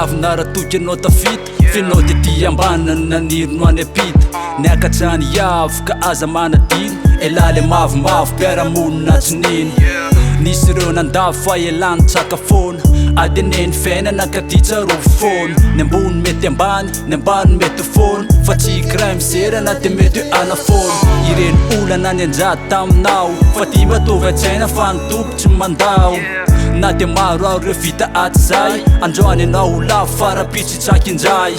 lavina raha toky anao tafita fenao de ty ambanany nanironao any apita niakatrany iavo ka aza manadino elale mavomavo mpiaramonina tsininy nisy ireo nandavo fa elany tsakafona adeneny fiainana ka ty tsarovy fona ny ambony mety ambany ny ambany mety fona fa tsy kiray miserana de mety hoe anafona ireny olana ny anjady taminao fa ty matovy an-tsaina fa nitoko tsy mandao na de maro ao reo vita aty zay androany anao lavo farapitsy tsakinjay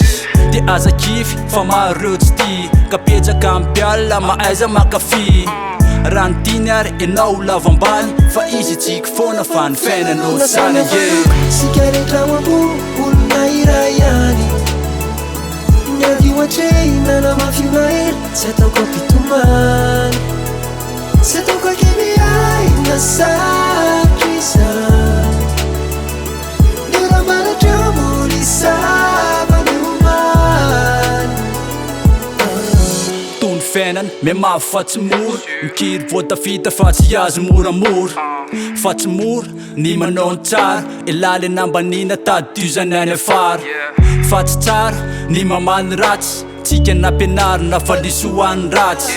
de aza kify fa maro reo tsy ty kapetsaka ampialina maaiza makafy raha nitiny ary enao lavo ambany fa izy tsiky foana fa ny fiainanao zany sika rehetra mampo olona iray ihany miavy ohatrehina na mafiona hely tsy ataoko ampitomany tsy ataoko akemy aina satry izany ny raha manatreo mboly savany omany tony fiainana miamavo fa tsy mora mikiry voatafita fa tsy azo moramora fa tsy mora ny manao ny tsara elaly nambanina tady tiozany any afara fa tsy tsara ny mamany ratsy tsika nampianarina fa lisoany ratsy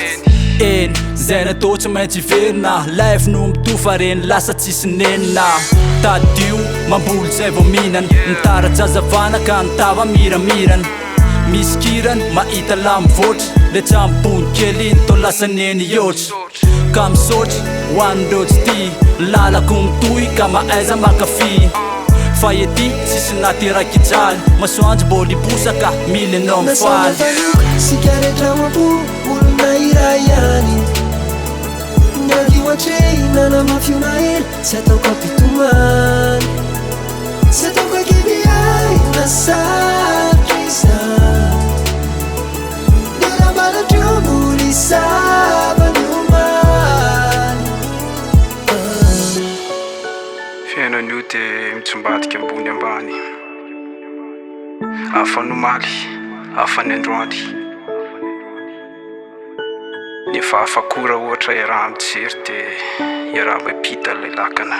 eny zay natao tsy maintsy iverina life no mitofa reny lasa tsisy nenina tadio mamboly zay vo mihinana nitaratsy azavana ka nitava miramirana misy kirany mahita lamivotry le tsambony kely iny to lasa neny iotry ka misotry hoanindreo tsy ty lalako mitohy ka maaiza makafy fa ety sisy naterakijaly masoandro mboly bosaka mily anao mifaly sika rehetra mampo olona iray ihany miavy ohatrehina na mafiona hely tsy ataoko ampitomany tsy ataoko akemy aina satry izany ny raha manatreo mboly savany omany fiainan'io de mitsombadika ambony ambany hafa nomaly hafa ny androany nefa afakora ohatra iaraha mijery de iaraha mapita le lakana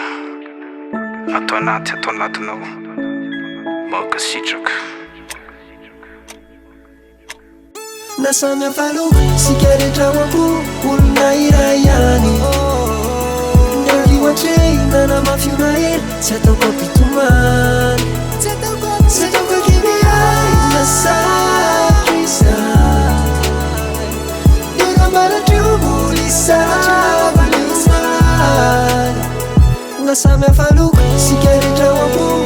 atao anatinao maoka sitraka na samy afaloka sika rehetra mampo olona iray ihany miavy ohatrehina na mafiona hely tsy ataoko ampitomany tsy ataoko akemy aina satry izany ny raha manatreo mboly savany omany na samy afaloka sika rehetra mampo